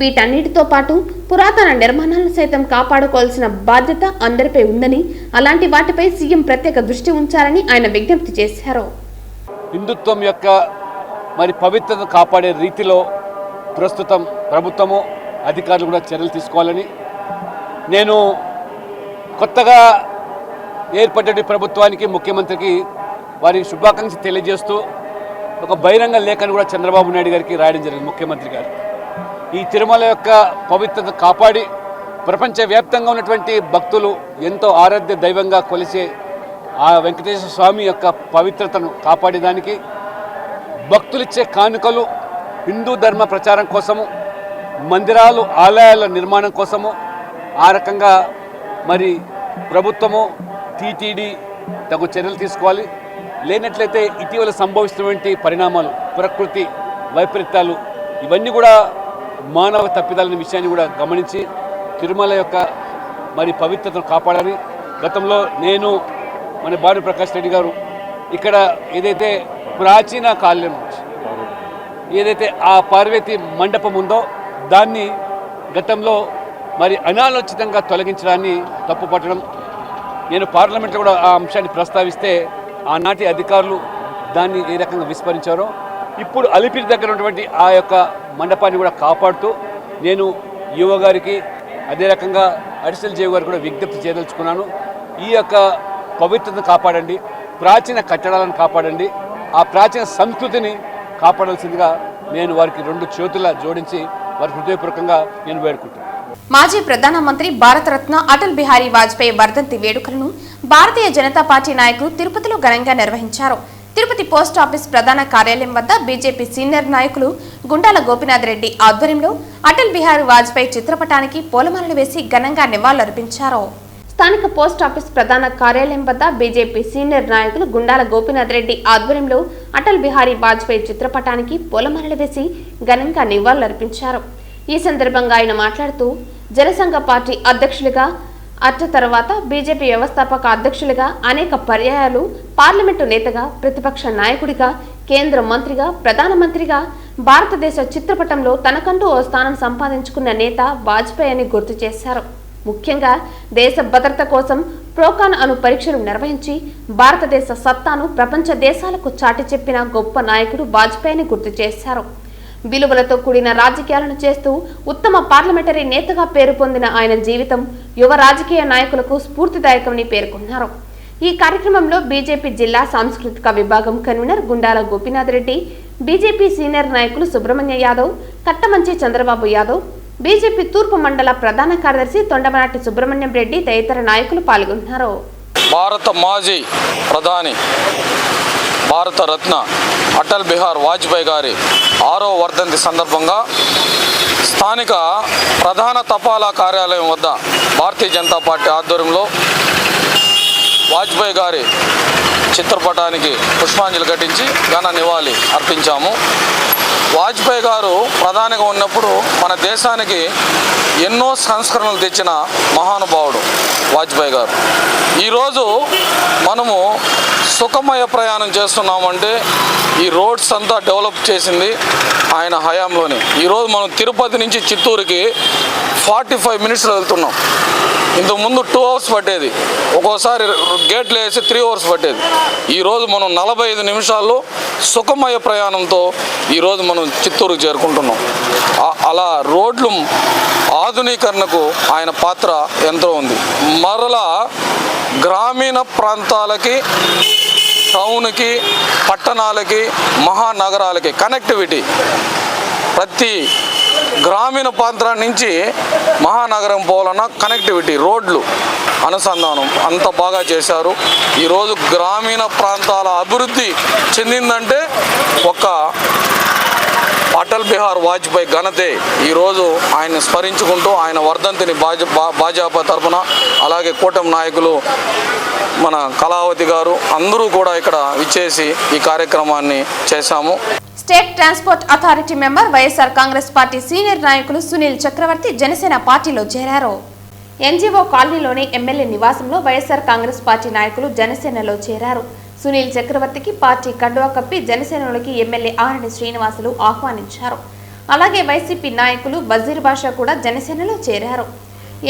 వీటన్నిటితో పాటు పురాతన నిర్మాణాలను సైతం కాపాడుకోవాల్సిన బాధ్యత అందరిపై ఉందని, అలాంటి వాటిపై సీఎం ప్రత్యేక దృష్టి ఉంచాలని ఆయన విజ్ఞప్తి చేశారు. హిందుత్వం యొక్క పవిత్రతను కాపాడే రీతిలో ప్రస్తుతం ప్రభుత్వము, అధికారులు కూడా చర్యలు తీసుకోవాలని, నేను కొత్తగా ఏర్పడ్డ ప్రభుత్వానికి, ముఖ్యమంత్రికి వారికి శుభాకాంక్షలు తెలియజేస్తూ ఒక బహిరంగ లేఖను కూడా చంద్రబాబు నాయుడు గారికి రాయడం జరిగింది. ముఖ్యమంత్రి గారు ఈ తిరుమల యొక్క పవిత్రత కాపాడి ప్రపంచవ్యాప్తంగా ఉన్నటువంటి భక్తులు ఎంతో ఆరాధ్య దైవంగా కొలిసే ఆ వెంకటేశ్వర స్వామి యొక్క పవిత్రతను కాపాడేదానికి భక్తులిచ్చే కానుకలు హిందూ ధర్మ ప్రచారం కోసము, మందిరాలు, ఆలయాల నిర్మాణం కోసము ఆ రకంగా ప్రభుత్వము, టీటీడీ తగు చర్యలు తీసుకోవాలి. లేనట్లయితే ఇటీవల సంభవిస్తున్నటువంటి పరిణామాలు, ప్రకృతి వైపరీత్యాలు, ఇవన్నీ కూడా మానవ తప్పిదాలనే విషయాన్ని కూడా గమనించి తిరుమల యొక్క పవిత్రతను కాపాడాలని గతంలో నేను, మన భాను ప్రకాష్ రెడ్డి గారు ఇక్కడ ఏదైతే ప్రాచీన కాలం ఏదైతే ఆ పార్వతి మండపం ఉందో దాన్ని గతంలో అనాలోచితంగా తొలగించడాన్ని తప్పుపట్టడం, నేను పార్లమెంట్లో కూడా ఆ అంశాన్ని ప్రస్తావిస్తే ఆనాటి అధికారులు దాన్ని ఏ రకంగా విస్మరించారో, ఇప్పుడు అలిపిరి దగ్గర ఉన్నటువంటి ఆ యొక్క మండపాన్ని కూడా కాపాడుతూ నేను యువ గారికి, అదే రకంగా అడిషనల్ జేవ్ గారికి కూడా విజ్ఞప్తి చేయదలుచుకున్నాను. ఈ యొక్క పవిత్రతను కాపాడండి, ప్రాచీన కట్టడాలను కాపాడండి, ఆ ప్రాచీన సంస్కృతిని కాపాడాల్సిందిగా నేను వారికి 2 చేతుల జోడించి వారి హృదయపూర్వకంగా నేను వేడుకుంటున్నాను. మాజీ ప్రధానమంత్రి భారతరత్న అటల్ బిహారీ వాజ్పేయి వర్ధంతి వేడుకలను భారతీయ జనతా పార్టీ నాయకులు తిరుపతిలో ఘనంగా నిర్వహించారు. తిరుపతి పోస్ట్ ఆఫీస్ ప్రధాన కార్యాలయం వద్ద బీజేపీ సీనియర్ నాయకులు గుండాల గోపీనాథ్ రెడ్డి ఆధ్వర్యంలో అటల్ బిహారీ వాజ్పేయి చిత్రపటానికి పూలమాలలు వేసి ఘనంగా నివాళులర్పించారు. స్థానిక పోస్ట్ ఆఫీస్ ప్రధాన కార్యాలయం వద్ద బీజేపీ సీనియర్ నాయకులు గుండాల గోపీనాథ్ రెడ్డి ఆధ్వర్యంలో అటల్ బిహారీ వాజ్పేయి చిత్రపటానికి పూలమాలలు వేసి ఘనంగా నివాళులర్పించారు. ఈ సందర్భంగా ఆయన మాట్లాడుతూ జనసంఘ పార్టీ అధ్యక్షులుగా, తర్వాత బీజేపీ వ్యవస్థాపక అధ్యక్షులుగా అనేక పర్యాయాలు, పార్లమెంటు నేతగా, ప్రతిపక్ష నాయకుడిగా, కేంద్ర మంత్రిగా, ప్రధానమంత్రిగా భారతదేశ చిత్రపటంలో తనకంటూ ఓ స్థానం సంపాదించుకున్న నేత వాజ్పేయి అని గుర్తు చేశారు. ముఖ్యంగా దేశ భద్రత కోసం ప్రోకాన్ అను పరీక్షలు నిర్వహించి భారతదేశ సత్తాను ప్రపంచ దేశాలకు చాటి చెప్పిన గొప్ప నాయకుడు వాజ్పేయి అని గుర్తు చేశారు. విలువలతో కూడిన రాజకీయాలను చేస్తూ ఉత్తమ పార్లమెంటరీ నేతగా పేరు పొందిన ఆయన జీవితం యువ రాజకీయ నాయకులకు స్ఫూర్తిదాయకమని పేర్కొన్నారు. ఈ కార్యక్రమంలో బీజేపీ జిల్లా సాంస్కృతిక విభాగం convener Gundala Gopinath Reddy, BJP senior నాయకులు సుబ్రహ్మణ్య యాదవ్, కట్టమంచి చంద్రబాబు యాదవ్, బీజేపీ తూర్పు మండల ప్రధాన కార్యదర్శి తొండమనాటి సుబ్రహ్మణ్యం రెడ్డి తదితర నాయకులు పాల్గొన్నారు. భారత మాజీ ప్రధాని భారత రత్న అటల్ బిహార్ వాజ్పేయి గారి 6వ వర్ధంతి సందర్భంగా స్థానిక ప్రధాన తపాలా కార్యాలయం వద్ద భారతీయ జనతా పార్టీ ఆధ్వర్యంలో వాజ్పేయి గారి చిత్రపటానికి పుష్పాంజలి ఘటించి ఘన నివాళి అర్పించాము. వాజ్పేయి గారు ప్రధానిగా ఉన్నప్పుడు మన దేశానికి ఎన్నో సంస్కరణలు తెచ్చిన మహానుభావుడు వాజ్పేయి గారు. ఈరోజు మనము సుఖమయ ప్రయాణం చేస్తున్నామంటే ఈ రోడ్స్ అంతా డెవలప్ చేసింది ఆయన హయాంలోనే. ఈరోజు మనం తిరుపతి నుంచి చిత్తూరుకి 45 మినిట్స్లో వెళ్తున్నాం. ఇంతకుముందు 2 అవర్స్ పట్టేది, ఒక్కోసారి గేట్లు వేసి 3 అవర్స్ పట్టేది. ఈరోజు మనం 45 నిమిషాల్లో సుఖమయ ప్రయాణంతో ఈరోజు మనం చిత్తూరుకు చేరుకుంటున్నాం. అలా రోడ్లు ఆధునీకరణకు ఆయన పాత్ర ఎంతో ఉంది. మరలా గ్రామీణ ప్రాంతాలకి, టౌన్కి, పట్టణాలకి, మహానగరాలకి కనెక్టివిటీ, ప్రతి గ్రామీణ ప్రాంతం నుంచి మహానగరం పోవాలన్నా కనెక్టివిటీ, రోడ్లు అనుసంధానం అంత బాగా చేశారు. ఈరోజు గ్రామీణ ప్రాంతాల అభివృద్ధి చెందిందంటే ఒక్క అటల్ బిహార్ వాజ్పేయి ఘనతే. ఈరోజు ఆయన స్మరించుకుంటూ ఆయన వర్ధంతిని భాజపా తరఫున, అలాగే కూటమి నాయకులు మన కళావతి గారు అందరూ కూడా ఇక్కడ విచ్చేసి ఈ కార్యక్రమాన్ని చేశాము. State transport authority member YSR Congress party senior నాయకులు సునీల్ చక్రవర్తి జనసేన పార్టీలో చేరారు. ఎన్జీఓ కాలనీలోని ఎమ్మెల్యే నివాసంలో వైఎస్ఆర్ కాంగ్రెస్ పార్టీ నాయకులు జనసేనలో చేరారు. సునీల్ చక్రవర్తికి పార్టీ కండువా కప్పి జనసేనలోకి ఎమ్మెల్యే ఆరణి శ్రీనివాసులు ఆహ్వానించారు. అలాగే వైసీపీ నాయకులు వజీర్ బాషా కూడా జనసేనలో చేరారు.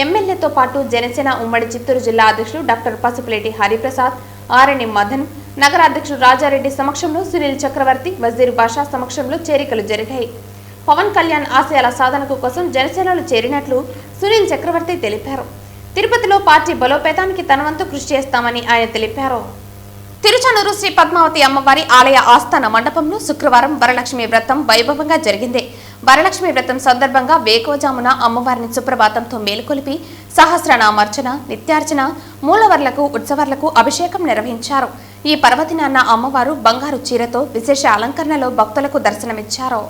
ఎమ్మెల్యేతో పాటు జనసేన ఉమ్మడి చిత్తూరు జిల్లా అధ్యక్షులు డాక్టర్ పసుపులేటి హరిప్రసాద్, ఆరణి మదన్, నగర అధ్యక్షుడు రాజారెడ్డి సమక్షంలో సునీల్ చక్రవర్తి, వజీర్ బాషా సమక్షంలో చేరికలు జరిగాయి. పవన్ కళ్యాణ్ ఆశయాల సాధనకు కోసం జనసేనలో చేరినట్లు సునీల్ చక్రవర్తి తెలిపారు. తిరుపతిలో పార్టీ బలోపేతానికి తన వంతు కృషి చేస్తామని ఆయన తెలిపారు. తిరుచానూరు శ్రీ పద్మావతి అమ్మవారి ఆలయ ఆస్థాన మండపంలో శుక్రవారం వరలక్ష్మి వ్రతం వైభవంగా జరిగింది. వరలక్ష్మి వ్రతం సందర్భంగా వేకోజామున అమ్మవారిని సుప్రభాతంతో మేలుకొలిపి సహస్రనామార్చన, నిత్యార్చన, మూలవర్లకు, ఉత్సవర్లకు అభిషేకం నిర్వహించారు. ఈ పర్వదినాన్న అమ్మవారు బంగారు చీరతో విశేష అలంకరణలో భక్తులకు దర్శనమిచ్చారు.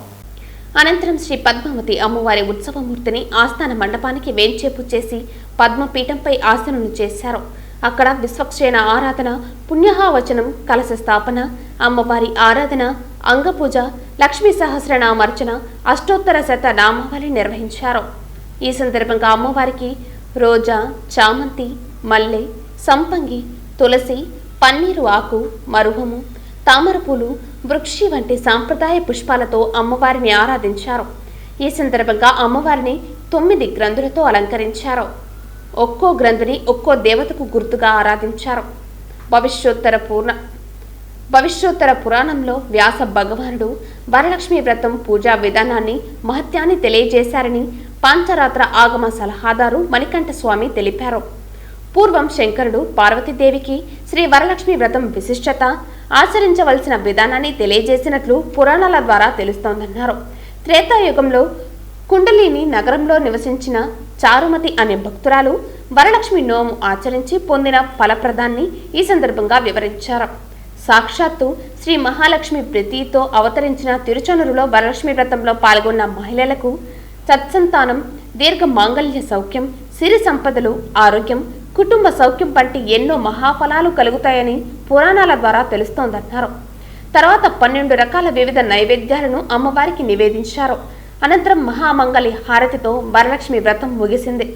అనంతరం శ్రీ పద్మావతి అమ్మవారి ఉత్సవమూర్తిని ఆస్థాన మండపానికి వేంచేపు చేసి పద్మపీఠంపై ఆసనను చేశారు. అక్కడ విశ్వక్షేణ ఆరాధన, పుణ్యహావచనం, కలశ స్థాపన, అమ్మవారి ఆరాధన, అంగపూజ, లక్ష్మీ సహస్రనామార్చన, అష్టోత్తర శత నామావళి నిర్వహించారు. ఈ సందర్భంగా అమ్మవారికి రోజా, చామంతి, మల్లె, సంపంగి, తులసి, పన్నీరు ఆకు, మరుహము, తామరపూలు, వృక్షి వంటి సాంప్రదాయ పుష్పాలతో అమ్మవారిని ఆరాధించారు. ఈ సందర్భంగా అమ్మవారిని 9 గ్రంథులతో అలంకరించారు. ఒక్కో గ్రంథుని ఒక్కో దేవతకు గుర్తుగా ఆరాధించారు. భవిష్యోత్తర పురాణంలో వ్యాస భగవానుడు వరలక్ష్మి వ్రతం పూజా విధానాన్ని, మహత్యాన్ని తెలియజేశారని పాంచరాత్ర ఆగమ సలహాదారు మణికంఠ స్వామి తెలిపారు. పూర్వం శంకరుడు పార్వతీదేవికి శ్రీ వరలక్ష్మి వ్రతం విశిష్టత, ఆచరించవలసిన విధానాన్ని తెలియజేసినట్లు పురాణాల ద్వారా తెలుస్తోందన్నారు. త్రేతాయుగంలో కుండలిని నగరంలో నివసించిన చారుమతి అనే భక్తురాలు వరలక్ష్మి నోము ఆచరించి పొందిన ఫలప్రదాన్ని ఈ సందర్భంగా వివరించారు. సాక్షాత్తు శ్రీ మహాలక్ష్మి ప్రీతితో అవతరించిన తిరుచానూరులో వరలక్ష్మి వ్రతంలో పాల్గొన్న మహిళలకు సత్సంతానం, దీర్ఘ మాంగళ్య సౌఖ్యం, సిరి సంపదలు, ఆరోగ్యం, కుటుంబ సౌఖ్యం వంటి ఎన్నో మహాఫలాలు కలుగుతాయని పురాణాల ద్వారా తెలుస్తోందన్నారు. తర్వాత 12 రకాల వివిధ నైవేద్యాలను అమ్మవారికి నివేదించారు. అనంతరం మహామంగళి హారతితో వరలక్ష్మి వ్రతం ముగిసింది.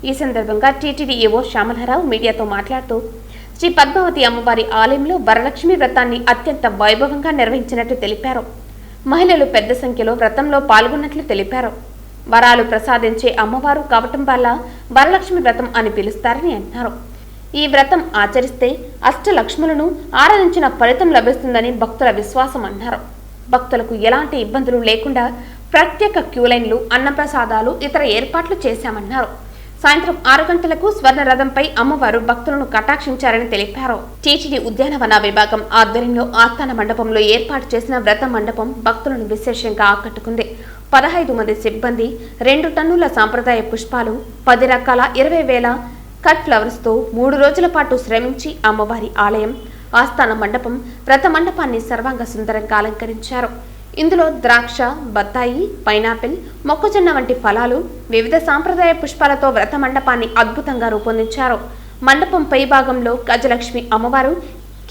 ఈ సందర్భంగా టీటీడీ ఈవో శ్యామలరావు మీడియాతో మాట్లాడుతూ శ్రీ పద్మావతి అమ్మవారి ఆలయంలో వరలక్ష్మి వ్రతాన్ని అత్యంత వైభవంగా నిర్వహించినట్లు తెలిపారు. మహిళలు పెద్ద సంఖ్యలో వ్రతంలో పాల్గొన్నట్లు తెలిపారు. వరాలు ప్రసాదించే అమ్మవారు కావటం వల్ల వరలక్ష్మి వ్రతం అని పిలుస్తారని అన్నారు. ఈ వ్రతం ఆచరిస్తే అష్టలక్ష్ములను ఆరాధించిన ఫలితం లభిస్తుందని భక్తుల విశ్వాసం అన్నారు. భక్తులకు ఎలాంటి ఇబ్బందులు లేకుండా ప్రత్యేక క్యూలైన్లు, అన్నప్రసాదాలు, ఇతర ఏర్పాట్లు చేశామన్నారు. సాయంత్రం 6 గంటలకు స్వర్ణ రథంపై అమ్మవారు భక్తులను కటాక్షించారని తెలిపారు. టీటీడీ ఉద్యానవన విభాగం ఆధ్వర్యంలో ఆస్థాన మండపంలో ఏర్పాటు చేసిన వ్రత మండపం భక్తులను విశేషంగా ఆకట్టుకుంది. 15 మంది సిబ్బంది 2 టన్నుల సాంప్రదాయ పుష్పాలు 10 రకాల 20,000 కట్ ఫ్లవర్స్తో 3 రోజుల పాటు శ్రమించి అమ్మవారి ఆలయం ఆస్థాన మండపం వ్రత మండపాన్ని సర్వాంగ సుందరంగా అలంకరించారు. ఇందులో ద్రాక్ష, బత్తాయి, పైనాపిల్, మొక్కజొన్న వంటి ఫలాలు వివిధ సాంప్రదాయ పుష్పాలతో వ్రత మండపాన్ని అద్భుతంగా రూపొందించారు. మండపం పై భాగంలో గజలక్ష్మి అమ్మవారు,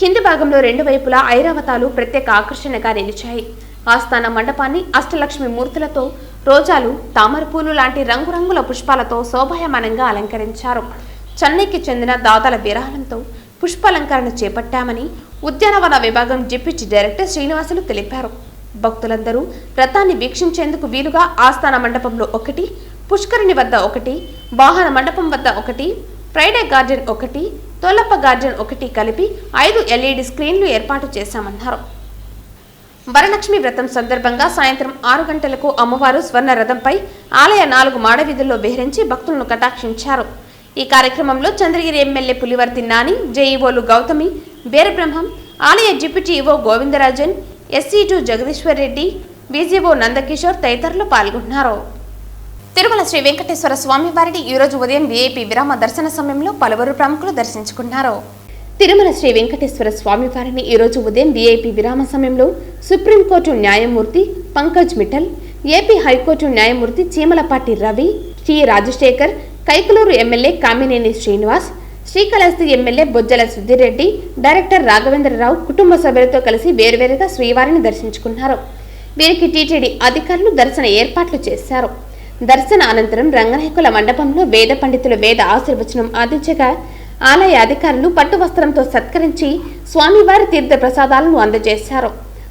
కింది భాగంలో 2 వైపులా ఐరావతాలు ప్రత్యేక ఆకర్షణగా నిలిచాయి. ఆస్థాన మండపాన్ని అష్టలక్ష్మి మూర్తులతో, రోజాలు, తామర పూలు లాంటి రంగురంగుల పుష్పాలతో శోభాయమానంగా అలంకరించారు. చెన్నైకి చెందిన దాతల విరాళంతో పుష్పాలంకరణ చేపట్టామని ఉద్యానవన విభాగం డిప్యూటీ డైరెక్టర్ శ్రీనివాసులు తెలిపారు. భక్తులందరూ వ్రతాన్ని వీక్షించేందుకు వీలుగా ఆస్థాన మండపంలో 1, పుష్కరిణి వద్ద 1, వాహన మండపం వద్ద 1, ఫ్రైడే గార్డెన్ 1, తొల్లప్ప గార్డెన్ 1 కలిపి 5 LED స్క్రీన్లు ఏర్పాటు చేశామన్నారు. వరలక్ష్మి వ్రతం సందర్భంగా సాయంత్రం 6 గంటలకు అమ్మవారు స్వర్ణ రథంపై ఆలయ 4 మాడ వీధుల్లో విహరించి భక్తులను కటాక్షించారు. ఈ కార్యక్రమంలో చంద్రగిరి ఎమ్మెల్యే పులివర్తి నాని, జేఈఓలు గౌతమి, వీరబ్రహ్మం, ఆలయ deputy EO Govindarajan, SC2 Jagadeeshwar Reddy, BGO Nandakishore తదితరులు పాల్గొన్నారు. తిరుమల శ్రీ వెంకటేశ్వర స్వామి వారిని ఈరోజు ఉదయం వీఐపీ విరామ దర్శన సమయంలో పలువురు ప్రముఖులు దర్శించుకున్నారు. తిరుమల శ్రీ వెంకటేశ్వర స్వామి వారిని ఈరోజు ఉదయం వీఐపీ విరామ సమయంలో సుప్రీంకోర్టు న్యాయమూర్తి పంకజ్ మిఠల్, ఏపీ హైకోర్టు న్యాయమూర్తి Cheemalapati Ravi, T Rajasekhar, Kaikaluru MLA Kamineni Srinivas, Srikalahasti MLA Bojjala Sudhi Reddy, director Raghavendra Rao కుటుంబ సభ్యులతో కలిసి వేర్వేరుగా శ్రీవారిని దర్శించుకున్నారు. వీరికి టీటీడీ అధికారులు దర్శన ఏర్పాట్లు చేశారు. దర్శన అనంతరం రంగనాయకుల మండపంలో వేద పండితులు వేద ఆశీర్వచనం అందించగా ఆలయ అధికారులు పట్టు వస్త్రంతో సత్కరించి స్వామివారి తీర్థ ప్రసాదాలను అందజేశారు.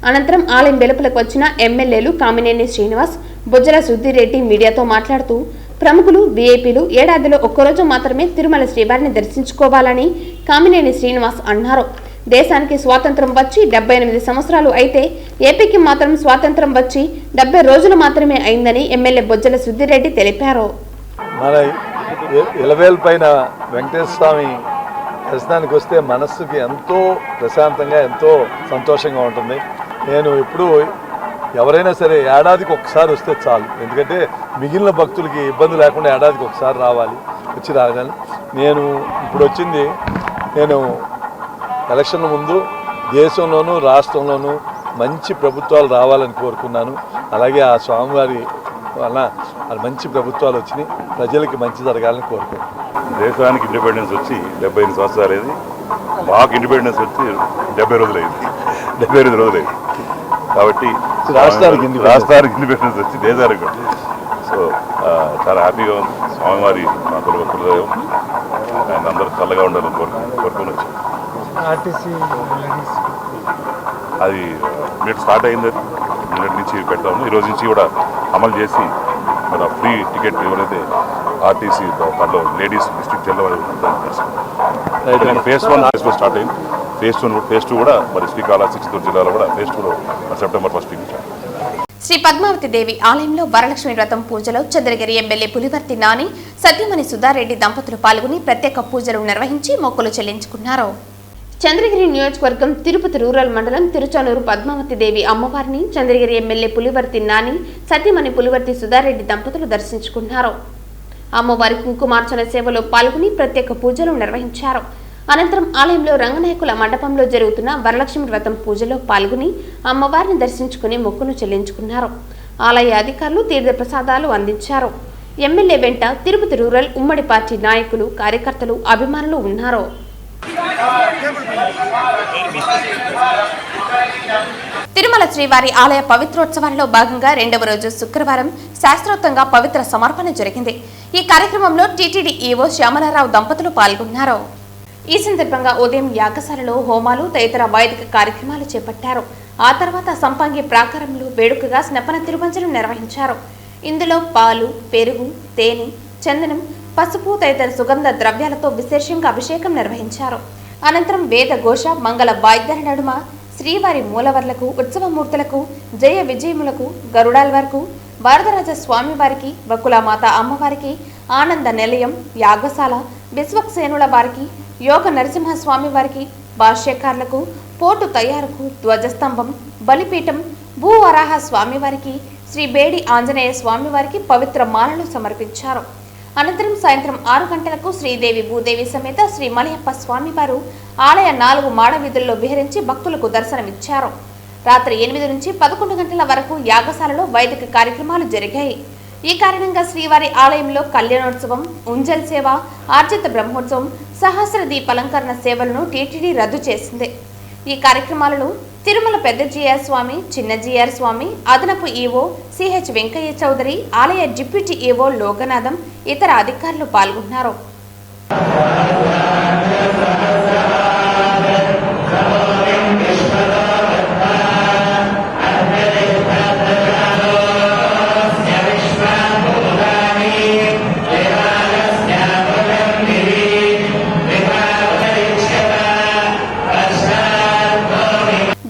అనంతరం ఆలయం వెలుపలకు వచ్చిన ఎమ్మెల్యేలు కామినేని శ్రీనివాస్, బొజ్జల సుధీరెడ్డి మీడియాతో మాట్లాడుతూ ప్రముఖులు, వీఐపీలు ఏడాదిలో ఒక్కరోజు మాత్రమే తిరుమల శ్రీవారిని దర్శించుకోవాలని కామినేని శ్రీనివాస్ అన్నారు. దేశానికి స్వాతంత్రం వచ్చి 78 సంవత్సరాలు అయితే ఏపీకి మాత్రం స్వాతంత్రం వచ్చి 70 రోజులు మాత్రమే అయిందని ఎమ్మెల్యే బొజ్జల సుధీరెడ్డి తెలిపారు. మన ఇలవేలు పైన వెంకటేశ్వర స్వామి దర్శనానికి వస్తే మనస్సుకి ఎంతో ప్రశాంతంగా, ఎంతో సంతోషంగా ఉంటుంది. నేను ఎప్పుడు ఎవరైనా సరే ఏడాదికి ఒకసారి వస్తే చాలు, ఎందుకంటే మిగిలిన భక్తులకి ఇబ్బంది లేకుండా ఏడాదికి ఒకసారి రావాలి, వచ్చి రాగాలి. నేను ఇప్పుడు వచ్చింది, నేను ఎలక్షన్ల ముందు దేశంలోనూ రాష్ట్రంలోనూ మంచి ప్రభుత్వాలు రావాలని కోరుకున్నాను. అలాగే ఆ స్వామివారి వల్ల మంచి ప్రభుత్వాలు వచ్చినాయి, ప్రజలకి మంచి జరగాలని కోరుకుంటున్నాను. దేశానికి ఇండిపెండెన్స్ వచ్చి 75 సంవత్సరాలు అయింది. మాకు ఇండిపెండెన్స్ వచ్చి 70 రోజులైంది, 75 రోజులైంది. కాబట్టి రాష్ట్రానికి ఇండిపెండెన్స్ వచ్చి దేశానికి. సో చాలా హ్యాపీగా ఉంది. స్వామివారి మా కులదైవం, ఆయన అందరూ చల్లగా ఉండాలని కోరుకొని వచ్చాం. అది నిన్నటి స్టార్ట్ అయింది, నిన్నటి నుంచి పెడతాము. ఈరోజు నుంచి కూడా అమలు చేసి మన ఫ్రీ టికెట్ ఎవరైతే ఆర్టీసీ దాంట్లో లేడీస్ డిస్ట్రిక్ట్ జిల్లా ఫేజ్ 1 స్టార్ట్ అయింది. ఫేజ్ 2 కూడా మరి శ్రీకాళహస్తి, చిత్తూరు జిల్లాలో కూడా ఫేజ్ 2 సెప్టెంబర్ 1 నుంచి. శ్రీ పద్మావతి దేవి ఆలయంలో వరలక్ష్మి వ్రతం పూజలో చంద్రగిరి ఎమ్మెల్యే పులివర్తి నాని, సత్యమణి సుధారెడ్డి దంపతులు పాల్గొని ప్రత్యేక పూజలు నిర్వహించి మొక్కులు చెల్లించుకున్నారు. చంద్రగిరి నియోజకవర్గం తిరుపతి రూరల్ మండలం తిరుచానూరు పద్మావతి దేవి అమ్మవారిని చంద్రగిరి ఎమ్మెల్యే పులివర్తి నాని, సత్యమణి పులివర్తి సుధారెడ్డి దంపతులు దర్శించుకున్నారు. అమ్మవారి కుంకుమార్చన సేవలో పాల్గొని ప్రత్యేక పూజలు నిర్వహించారు. అనంతరం ఆలయంలో రంగనాయకుల మండపంలో జరుగుతున్న వరలక్ష్మి వ్రతం పూజలో పాల్గొని అమ్మవారిని దర్శించుకుని మొక్కును చెల్లించుకున్నారు. ఆలయ అధికారులు తీర్థ ప్రసాదాలు అందించారు. ఎమ్మెల్యే వెంట తిరుపతి రూరల్ ఉమ్మడి పార్టీ నాయకులు, కార్యకర్తలు, అభిమానులు ఉన్నారు. తిరుమల శ్రీవారి ఆలయ పవిత్రోత్సవాల్లో భాగంగా 2వ రోజు శుక్రవారం శాస్త్రోక్తంగా పవిత్ర సమర్పణ జరిగింది. ఈ కార్యక్రమంలో టీటీడీ ఈవో శ్యామలారావు దంపతులు పాల్గొన్నారు. ఈ సందర్భంగా ఉదయం యాగశాలలో హోమాలు తదితర వైదిక కార్యక్రమాలు చేపట్టారు. ఆ తర్వాత సంపంగి ప్రాకారంలో వేడుకగా స్నపన తిరుమంజనం నిర్వహించారు. ఇందులో పాలు, పెరుగు, తేనె, చందనం, పసుపు తదితర సుగంధ ద్రవ్యాలతో విశేషంగా అభిషేకం నిర్వహించారు. అనంతరం వేద ఘోష, మంగళ వాయిద్యాల నడుమ శ్రీవారి మూలవర్లకు, ఉత్సవమూర్తులకు, జయ విజయములకు, గరుడాల్వార్కు, వరదరాజ స్వామివారికి, వకులామాత అమ్మవారికి, ఆనంద నిలయం, యాగశాల, విశ్వక్సేనుల వారికి, యోగ నరసింహస్వామి వారికి, భాష్యకారులకు, పోటు తయారుకు, ధ్వజస్తంభం, బలిపీఠం, భూవరాహ స్వామివారికి, శ్రీ బేడి ఆంజనేయ స్వామివారికి పవిత్ర మాలలు సమర్పించారు. అనంతరం సాయంత్రం 6 గంటలకు శ్రీదేవి భూదేవి సమేత శ్రీ మలయప్ప స్వామివారు ఆలయ 4 మాడ వీధుల్లో విహరించి భక్తులకు దర్శనమిచ్చారు. రాత్రి 8 నుంచి 11 గంటల వరకు యాగశాలలో వైదిక కార్యక్రమాలు జరిగాయి. ఈ కారణంగా శ్రీవారి ఆలయంలో కళ్యాణోత్సవం, ఉంజల్ సేవ, ఆర్జిత బ్రహ్మోత్సవం, సహస్ర దీపాలంకరణ సేవలను టీటీడీ రద్దు చేసింది. ఈ కార్యక్రమాలను తిరుమల పెద్ద జీఆర్ స్వామి, చిన్న జీఆర్ స్వామి, అదనపు ఈవో సిహెచ్ వెంకయ్య చౌదరి, ఆలయ డిప్యూటీ ఈవో లోకనాథం, ఇతర అధికారులు పాల్గొన్నారు.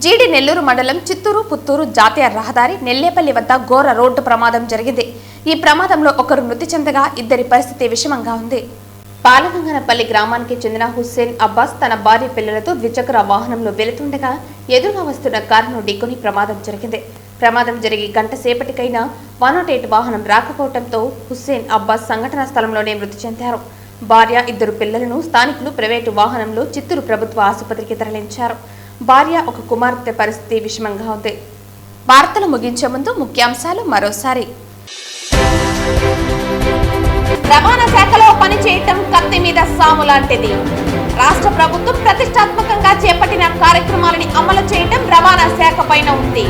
జీడి నెల్లూరు మండలం చిత్తూరు పుత్తూరు జాతీయ రహదారి నెల్లేపల్లి వద్ద ఘోర రోడ్డు ప్రమాదం జరిగింది. ఈ ప్రమాదంలో ఒకరు మృతి చెందగా 2 పరిస్థితి విషమంగా ఉంది. పాలగంగనపల్లి గ్రామానికి చెందిన హుస్సేన్ అబ్బాస్ తన భార్య పిల్లలతో ద్విచక్ర వాహనంలో వెళుతుండగా ఎదురుగా వస్తున్న కారును ఢీకొని ప్రమాదం జరిగింది. ప్రమాదం జరిగి గంట సేపటికైనా 108 వాహనం రాకపోవడంతో హుస్సేన్ అబ్బాస్ సంఘటనా స్థలంలోనే మృతి చెందారు. భార్య, 2 పిల్లలను స్థానికులు ప్రైవేటు వాహనంలో చిత్తూరు ప్రభుత్వ ఆసుపత్రికి తరలించారు. భార్య, ఒక కుమార్తె పరిస్థితి విషమంగా ఉంది. వార్తలు ముగించే ముందు ముఖ్యాంశాలు మరోసారి. రవాణా శాఖలో పనిచేయటం కత్తి మీద సాము లాంటిది. రాష్ట్ర ప్రభుత్వం ప్రతిష్టాత్మకంగా చేపట్టిన కార్యక్రమాలని అమలు చేయటం రవాణా శాఖ పైన ఉంది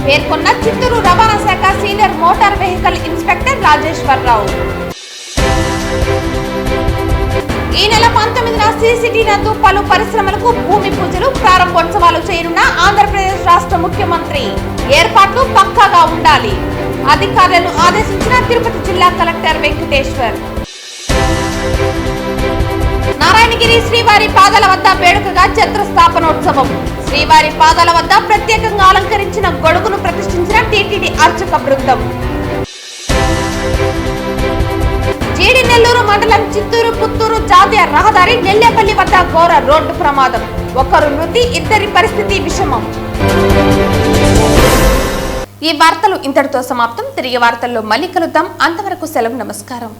పేర్కొన్న చిత్తూరు రవాణా శాఖ senior motor vehicle inspector Rajeswararao. ఈ నెల 19న సిసిటి నందు పలు పరిశ్రమలకు భూమి పూజలు, ప్రారంభోత్సవాలు చేయనున్న ఆంధ్రప్రదేశ్ రాష్ట్ర ముఖ్యమంత్రి. ఏర్పాట్లు పక్కాగా ఉండాలి. అధికారులను ఆదేశించిన తిరుపతి జిల్లా కలెక్టర్ వెంకటేశ్వర్. నారాయణగిరి శ్రీవారి పాదాల వద్ద వేడుకగా ఛత్రస్థాపనోత్సవం. శ్రీవారి పాదాల వద్ద ప్రత్యేకంగా అలంకరించిన గొడుగును ప్రతిష్ఠించిన టీటీడీ అర్చక బృందం. జీడి నెల్లూరు మండలం చిత్తూరు పుత్తూరు జాతీయ రహదారి నెల్లేపల్లి వద్ద ఘోర రోడ్డు ప్రమాదం. ఒకరు మృతి, 2 పరిస్థితి విషమం. ఈ వార్తలు ఇంతటితో సమాప్తం. తిరిగి వార్తల్లో మళ్ళీ కలుద్దాం. అంతవరకు సెలవు. నమస్కారం.